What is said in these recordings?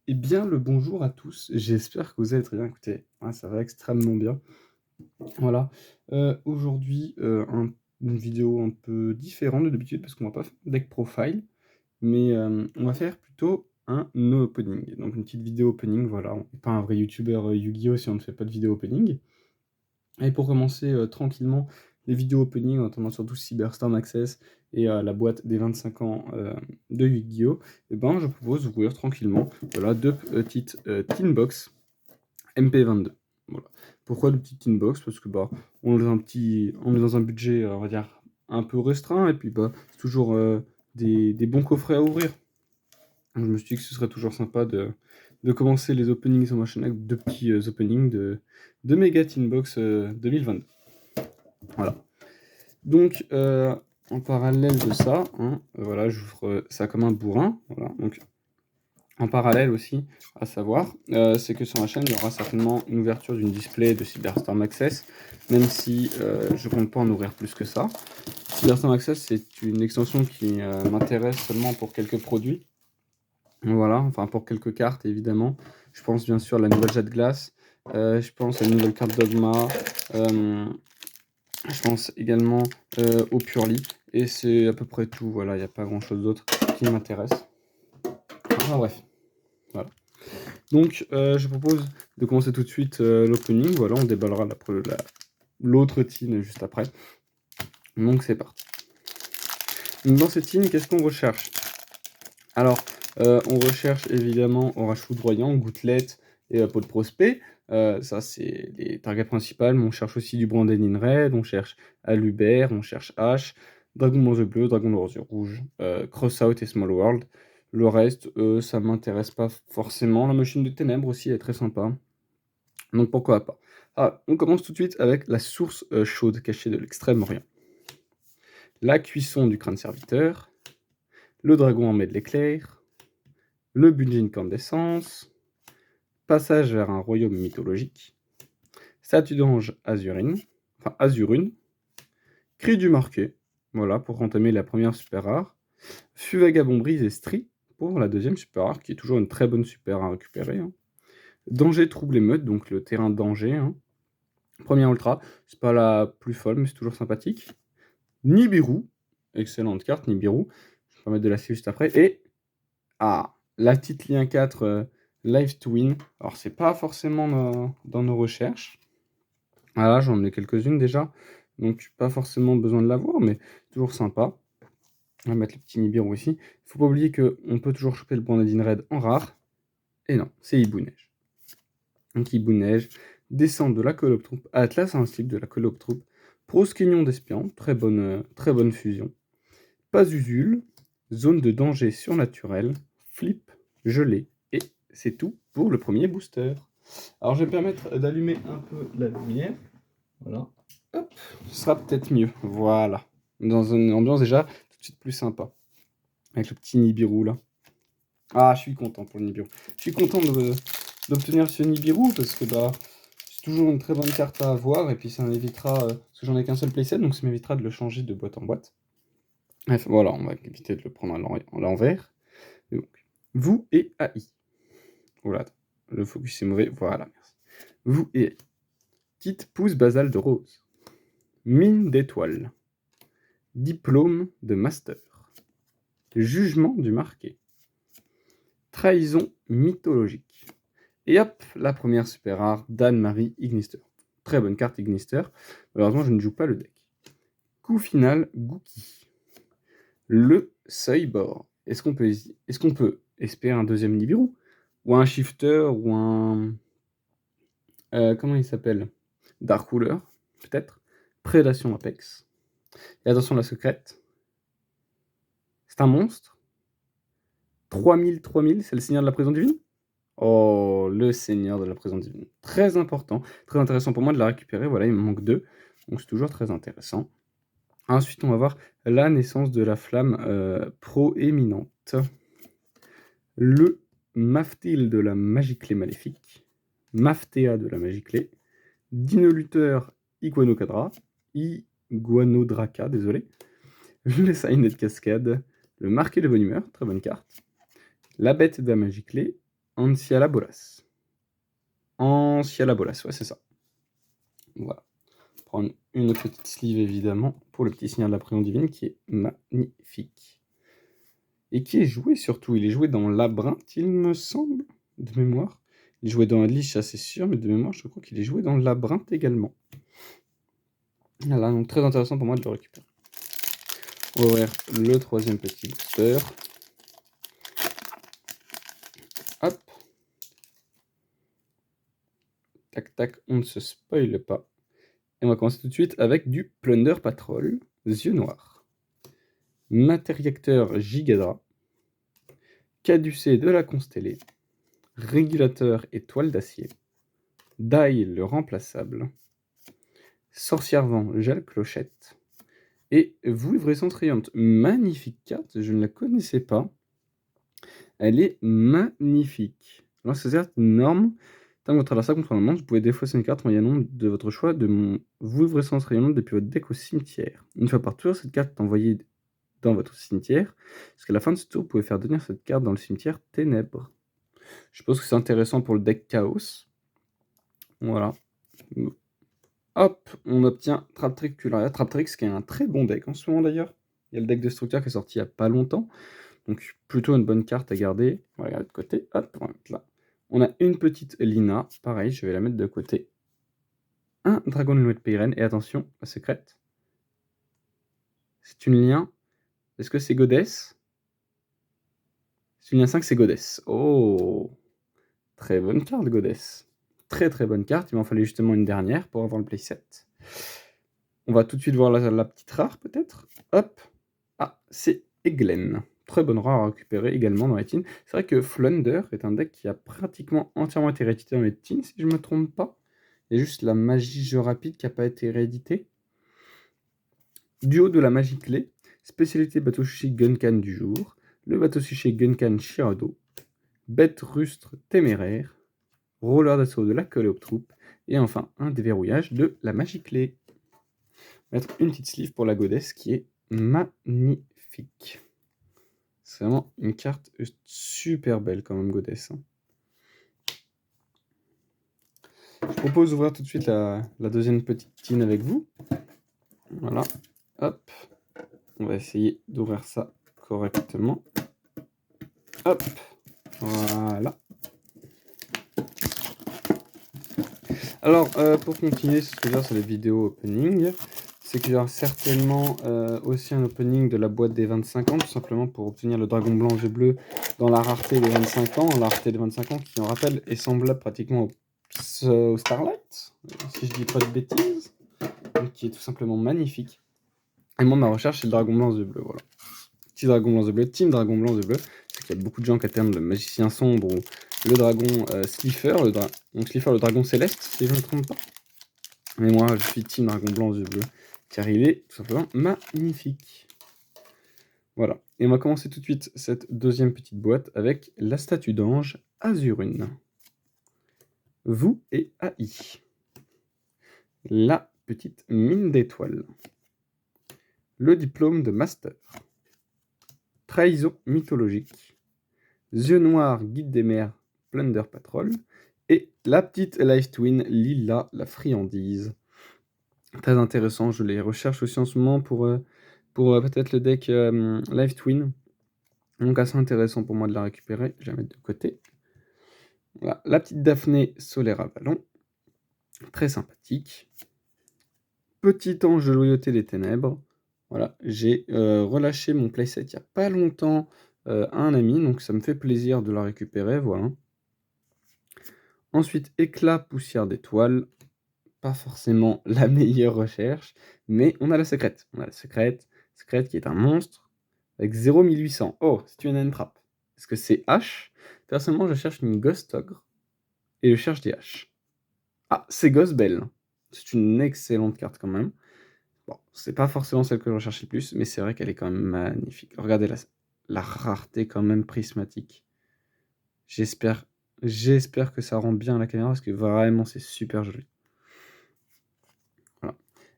Eh bien, le bonjour à tous, j'espère que vous allez très bien. Écoutez, ça va extrêmement bien. Voilà, aujourd'hui, une vidéo un peu différente de d'habitude parce qu'on va pas faire deck profile, mais on va faire plutôt un no opening. Donc une petite vidéo opening, voilà, on n'est pas un vrai youtubeur, Yu-Gi-Oh! Si on ne fait pas de vidéo opening. Et pour commencer, tranquillement, les vidéos opening en attendant surtout Cyberstorm Access et la boîte des 25 ans, de Yu-Gi-Oh! Et ben, je propose d'ouvrir tranquillement, voilà, 2 petites, tin box MP22. Voilà. Pourquoi 2 petites tin box? Parce que, bah, on est dans un budget, on va dire, un peu restreint et puis, bah, c'est toujours, des bons coffrets à ouvrir. Donc je me suis dit que ce serait toujours sympa de commencer les openings sur ma chaîne avec 2 petits, openings de méga tin box, 2022. Voilà. Donc, en parallèle de ça, hein, voilà, j'ouvre ça comme un bourrin. Voilà. Donc, en parallèle aussi, à savoir, c'est que sur ma chaîne, il y aura certainement une ouverture d'une display de Cyberstorm Access, même si je compte pas en ouvrir plus que ça. Cyberstorm Access, c'est une extension qui m'intéresse seulement pour quelques produits. Voilà, enfin pour quelques cartes évidemment. Je pense bien sûr à la nouvelle Jet de Glace, je pense à une nouvelle carte Dogma, je pense également au Purely, et c'est à peu près tout. Voilà, il n'y a pas grand chose d'autre qui m'intéresse. Enfin bref, voilà. Donc je propose de commencer tout de suite l'opening. Voilà, on déballera l'autre tin juste après. Donc c'est parti. Donc, dans cette tin, qu'est-ce qu'on recherche? Alors, on recherche évidemment Orage Foudroyant, Gouttelette et Peau de Prospect. Ça, c'est les targets principales, mais on cherche aussi du Branded in Red, on cherche Alubert, on cherche H, Dragon Bronze Bleu, Dragon Rose Rouge, Crossout et Small World. Le reste, ça m'intéresse pas forcément. La Machine de Ténèbres aussi est très sympa, donc pourquoi pas. Ah, on commence tout de suite avec la source chaude cachée de l'Extrême-Orient. La cuisson du crâne serviteur, le dragon armé de l'éclair, le budget incandescence, passage vers un royaume mythologique, statue d'ange azurine, cri du marqué, voilà, pour entamer la première super rare, fût vagabond brise et stri, pour la deuxième super rare, qui est toujours une très bonne super à récupérer, hein. Danger trouble émeute, donc le terrain de danger, hein. Première ultra, c'est pas la plus folle, mais c'est toujours sympathique. Nibiru, excellente carte, Nibiru, je vais permettre de la suivre juste après, et la petite lien 4 Live to Win. Alors, c'est pas forcément dans nos recherches. Voilà, j'en ai quelques-unes déjà. Donc, pas forcément besoin de l'avoir, mais toujours sympa. On va mettre le petit Nibiru ici. Faut pas oublier qu'on peut toujours choper le Branded in Red en rare. Et non, c'est Hibou Neige. Donc, Hibou Neige, descente de la Colop Troupe, Atlas Instinctif de la Colop Troupe, Prosquignon d'Espion, très bonne fusion. Pazusul, zone de danger surnaturel, flip, gelé, et c'est tout pour le premier booster. Alors je vais me permettre d'allumer un peu la lumière, voilà, hop, ce sera peut-être mieux, voilà, dans une ambiance déjà tout de suite plus sympa, avec le petit Nibiru là. Ah, je suis content pour le Nibiru, je suis content d'obtenir ce Nibiru, parce que bah, c'est toujours une très bonne carte à avoir, et puis ça m'évitera, parce que j'en ai qu'un seul playset, donc ça m'évitera de le changer de boîte en boîte. Bref, voilà, on va éviter de le prendre à l'envers. Donc, vous et AI. Voilà, le focus est mauvais, voilà, merci. Vous et AI. Petite pousse basale de rose. Mine d'étoiles. Diplôme de master. Jugement du marqué. Trahison mythologique. Et hop, la première super rare d'Anne-Marie Ignister. Très bonne carte Ignister. Malheureusement, je ne joue pas le deck. Coup final, Gookie. Le Cyborg. Est-ce qu'on peut espérer un deuxième Nibiru? Ou un Shifter, ou un... comment il s'appelle? Dark Ruler, peut-être. Prédation Apex. Et attention, la secrète. C'est un monstre. 3000, c'est le Seigneur de la Prison Divine? Oh, le Seigneur de la Prison Divine. Très important, très intéressant pour moi de la récupérer. Voilà, il me manque 2. Donc c'est toujours très intéressant. Ensuite, on va voir la naissance de la flamme proéminente. Le Maftil de la Magie-Clé maléfique. Maftea de la Magie-Clé. Dinoluteur Iguanodraca, désolé. Le Signet de Cascade. Le Marqué de bonne humeur, très bonne carte. La Bête de la Magie-Clé. Anciala Bolas. Anciala Bolas, ouais, c'est ça. Voilà. Prendre une petite sleeve, évidemment, pour le petit signal de la Préon Divine, qui est magnifique. Et qui est joué, surtout. Il est joué dans Labyrinthe, il me semble, de mémoire. Il est joué dans Unleash, ça c'est sûr, mais de mémoire, je crois qu'il est joué dans Labyrinthe également. Voilà, donc très intéressant pour moi de le récupérer. On va ouvrir le troisième petit booster. Hop. Tac, tac, on ne se spoile pas. Et on va commencer tout de suite avec du Plunder Patrol, yeux noirs. Matériacteur Gigadra. Caducée de la Constellée. Régulateur étoile d'acier. Dai le remplaçable. Sorcière vent gel clochette. Et Vouivrescence rayonnante. Magnifique carte, je ne la connaissais pas. Elle est magnifique. Alors c'est certes énorme. Tant que votre adversaire contrôle un monstre, vous pouvez défausser une carte moyennant de votre choix de mon Vouivrescence rayonnante depuis votre deck au cimetière. Une fois par tour, cette carte est envoyée dans votre cimetière. Jusqu'à la fin de ce tour, vous pouvez faire devenir cette carte dans le cimetière Ténèbres. Je pense que c'est intéressant pour le deck Chaos. Voilà. Hop, on obtient Traptrix Cularia. Traptrix qui est un très bon deck en ce moment d'ailleurs. Il y a le deck Destructeur qui est sorti il n'y a pas longtemps. Donc plutôt une bonne carte à garder. On va regarder de côté. Hop, on va mettre là. On a une petite Lina. Pareil, je vais la mettre de côté. Un Dragon Louet de Peyren. Et attention, la secrète. C'est une lien. Est-ce que c'est Goddess? C'est une lien 5, c'est Goddess. Oh, très bonne carte, Goddess. Très très bonne carte. Il m'en fallait justement une dernière pour avoir le playset. On va tout de suite voir la petite rare, peut-être. Hop. Ah, c'est Eglen. Très bonne rare à récupérer également dans les teams. C'est vrai que Flunder est un deck qui a pratiquement entièrement été réédité dans les teams, si je ne me trompe pas. Il y a juste la magie jeu rapide qui n'a pas été réédité. Duo de la magie clé. Spécialité bateau sushi Gunkan du jour. Le bateau sushi Gunkan Shirado. Bête rustre téméraire. Roller d'assaut de la Coléoptroupe. Et enfin, un déverrouillage de la magie clé. On va mettre une petite sleeve pour la Goddess qui est magnifique. C'est vraiment une carte super belle quand même, Goddess. Je propose d'ouvrir tout de suite la deuxième petite tin avec vous. Voilà. Hop. On va essayer d'ouvrir ça correctement. Hop. Voilà. Alors, pour continuer, ce que je veux dire sur les vidéos opening, c'est qu'il y aura certainement aussi un opening de la boîte des 25 ans, tout simplement pour obtenir le dragon blanc et bleu dans la rareté des 25 ans. La rareté des 25 ans qui, on rappelle, est semblable pratiquement au Starlight, si je dis pas de bêtises, donc qui est tout simplement magnifique. Et moi, ma recherche, c'est le dragon blanc et bleu, voilà. Petit dragon blanc et bleu, team dragon blanc et bleu. C'est qu'il y a beaucoup de gens qui attendent le magicien sombre ou le dragon Slifer, donc Slifer, le dragon céleste, si je ne me trompe pas. Mais moi, je suis team dragon blanc et bleu, car il est tout simplement magnifique. Voilà. Et on va commencer tout de suite cette deuxième petite boîte avec la statue d'ange Azurune. Vous et AI. La petite mine d'étoiles. Le diplôme de master. Trahison mythologique. Yeux noirs, guide des mers, Plunder Patrol. Et la petite Life Twin, Lila, la friandise. Très intéressant, je les recherche aussi en ce moment pour peut-être le deck Life Twin. Donc assez intéressant pour moi de la récupérer, je vais la mettre de côté. Voilà. La petite Daphné Solera Vallon, très sympathique. Petit ange de loyauté des ténèbres. Voilà, j'ai relâché mon playset il n'y a pas longtemps à un ami, donc ça me fait plaisir de la récupérer, voilà. Ensuite, éclat poussière d'étoiles. Pas forcément la meilleure recherche, mais on a la secrète. On a la secrète qui est un monstre avec 0,1800. Oh, c'est une entrap. Est-ce que c'est H? Personnellement, je cherche une Ghost Ogre et je cherche des H. Ah, c'est Ghost Bell. C'est une excellente carte quand même. Bon, c'est pas forcément celle que je recherchais le plus, mais c'est vrai qu'elle est quand même magnifique. Regardez la rareté quand même prismatique. J'espère que ça rend bien à la caméra parce que vraiment c'est super joli. Voilà.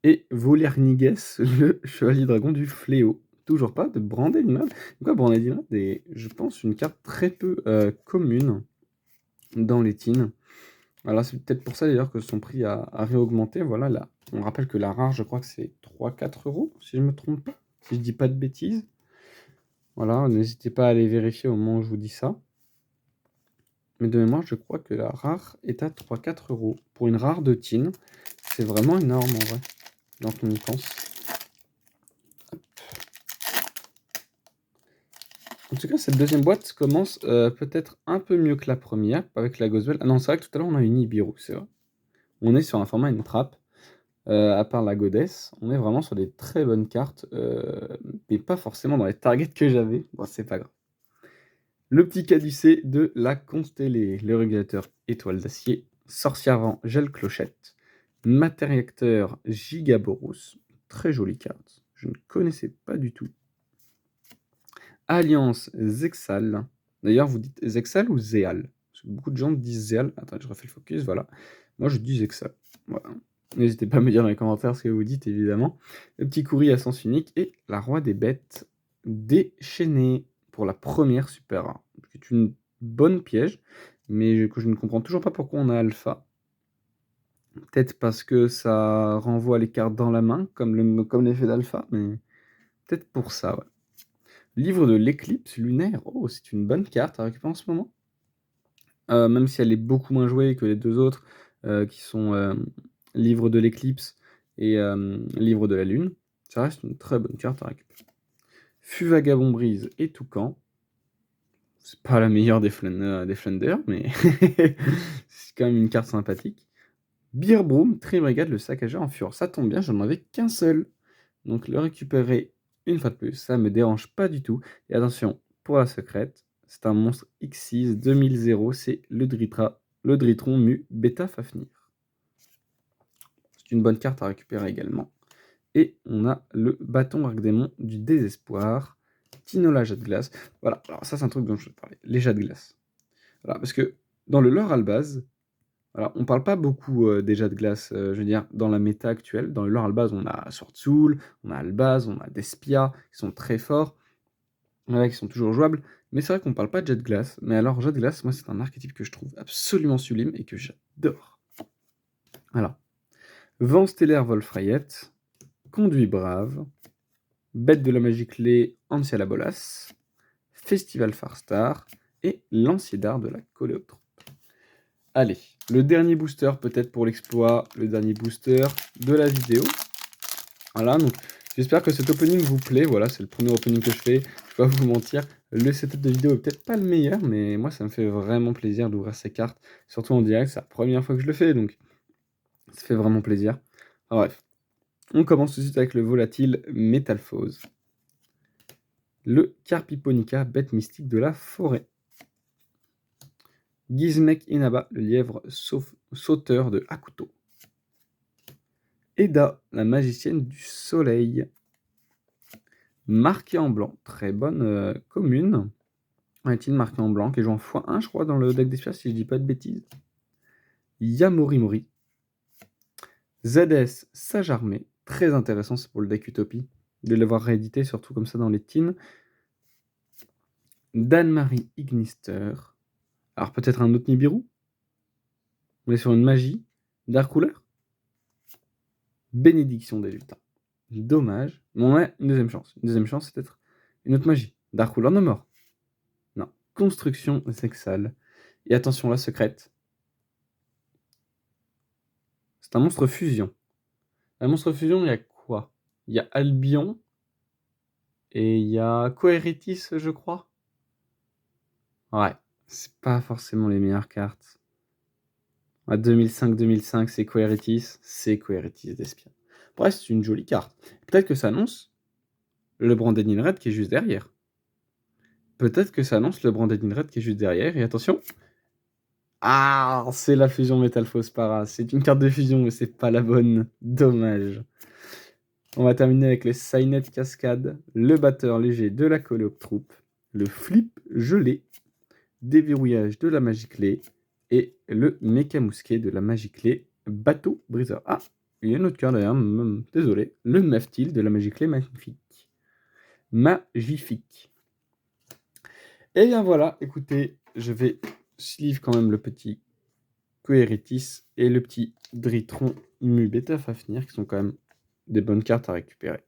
Et Volerniges, le chevalier dragon du fléau. Toujours pas de Branded Inrad. Pourquoi Branded Inrad est, je pense, une carte très peu commune. dans les tins. Alors c'est peut-être pour ça d'ailleurs que son prix a réaugmenté. Voilà, là, on rappelle que la rare, je crois que c'est 3-4 €, si je ne me trompe pas, si je dis pas de bêtises. Voilà, n'hésitez pas à aller vérifier au moment où je vous dis ça. Mais de mémoire, je crois que la rare est à 3-4 €. Pour une rare de tin, c'est vraiment énorme en vrai, quand on y pense. En tout cas, cette deuxième boîte commence peut-être un peu mieux que la première, avec la Goswell. Ah non, c'est vrai que tout à l'heure, on a une Nibiru, c'est vrai. On est sur un format, une trappe. À part la Goddess, on est vraiment sur des très bonnes cartes, mais pas forcément dans les targets que j'avais. Bon, c'est pas grave. Le petit caducé de la Constellée, le régulateur étoile d'acier, sorcière vent gel clochette, matériacteur Gigaborus, très jolie carte, je ne connaissais pas du tout. Alliance Zexal, d'ailleurs vous dites Zexal ou Zéal? Parce que beaucoup de gens disent Zéal. Attends, je refais le focus, voilà. Moi je dis Zexal, voilà. N'hésitez pas à me dire dans les commentaires ce que vous dites, évidemment. Le petit courrier à sens unique et la roi des bêtes déchaînée pour la première super rare. C'est une bonne piège, mais que je ne comprends toujours pas pourquoi on a alpha. Peut-être parce que ça renvoie les cartes dans la main, comme l'effet d'alpha, mais peut-être pour ça, ouais. Livre de l'éclipse lunaire. Oh, c'est une bonne carte à récupérer en ce moment. Même si elle est beaucoup moins jouée que les deux autres, qui sont Livre de l'éclipse et Livre de la lune. Ça reste une très bonne carte à récupérer. Fût vagabond brise et toucan. C'est pas la meilleure des Flunder, mais c'est quand même une carte sympathique. Beerbroom, Tribrigade, le saccageur en fureur. Ça tombe bien, j'en avais qu'un seul. Donc le récupérer une fois de plus, ça me dérange pas du tout. Et attention, pour la secrète, c'est un monstre X6 2000, c'est le Dritron mu Beta Fafnir. C'est une bonne carte à récupérer également. Et on a le bâton Arcdémon du désespoir, Tinola jet de glace. Voilà, alors ça c'est un truc dont je vais parler, les jets de glace. Voilà, parce que dans le lore Albaz, alors on parle pas beaucoup des jets de glace, je veux dire, dans la méta actuelle. Dans le lore Albaz, on a Sword Soul, on a Albaz, on a Despia, qui sont très forts, qui sont toujours jouables. Mais c'est vrai qu'on parle pas de jet de glace. Mais alors, jet de glace, moi c'est un archétype que je trouve absolument sublime et que j'adore. Voilà. Vent stellaire Volfrayette, Conduit brave, Bête de la magie clé Anciala Bolas, Festival Farstar et Lancier d'art de la Coléoptroupe. Allez, le dernier booster peut-être pour l'exploit, le dernier booster de la vidéo. Voilà, donc j'espère que cet opening vous plaît. Voilà, c'est le premier opening que je fais. Je vais pas vous mentir, le setup de vidéo est peut-être pas le meilleur, mais moi ça me fait vraiment plaisir d'ouvrir ces cartes, surtout en direct. C'est la première fois que je le fais, donc ça fait vraiment plaisir. Enfin, bref, on commence tout de suite avec le volatile Métalphose. Le Carpiponica, bête mystique de la forêt. Gizmek Inaba, le lièvre sauteur de Hakuto. Eda, la magicienne du soleil. Marqué en blanc, très bonne commune. Est-il marqué en blanc qui joue en x1, je crois, dans le deck d'Espia, si je dis pas de bêtises. Yamorimori. ZS, Sage Armée, très intéressant, c'est pour le deck Utopie, de l'avoir réédité, surtout comme ça dans les teams. Dan-Marie Ignister. Alors peut-être un autre Nibiru. On est sur une magie. Dark Couleur. Bénédiction des lutins. Dommage. Mais on a une deuxième chance. Une deuxième chance, c'est peut-être une autre magie. Dark Couleur no more. Non. Construction sexale. Et attention, la secrète. C'est un monstre fusion. Un monstre fusion, il y a quoi? Il y a Albion. Et il y a Coeritis, je crois. Ouais. C'est pas forcément les meilleures cartes. À 2005, c'est Coeritis d'Espia. Bref, c'est une jolie carte. Peut-être que ça annonce le Branded in Red qui est juste derrière. Peut-être que ça annonce le Branded in Red qui est juste derrière. Et attention. Ah, c'est la fusion Metal Para. C'est une carte de fusion, mais c'est pas la bonne. Dommage. On va terminer avec les Signet Cascade, le batteur léger de la Coléoptroupe, le flip gelé, déverrouillage de la magie clé et le méca mousquet de la magie clé, bateau briseur. Ah, il y a une autre carte d'ailleurs, désolé, le Meftil de la magie clé magnifique. Magifique. Et bien voilà, écoutez, je vais sleeve quand même le petit Coeritis et le petit Dritron Mu Beta Fafnir, qui sont quand même des bonnes cartes à récupérer.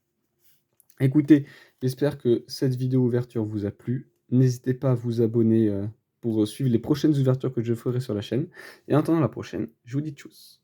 Écoutez, j'espère que cette vidéo ouverture vous a plu. N'hésitez pas à vous abonner pour suivre les prochaines ouvertures que je ferai sur la chaîne. Et en attendant la prochaine, je vous dis tchuss.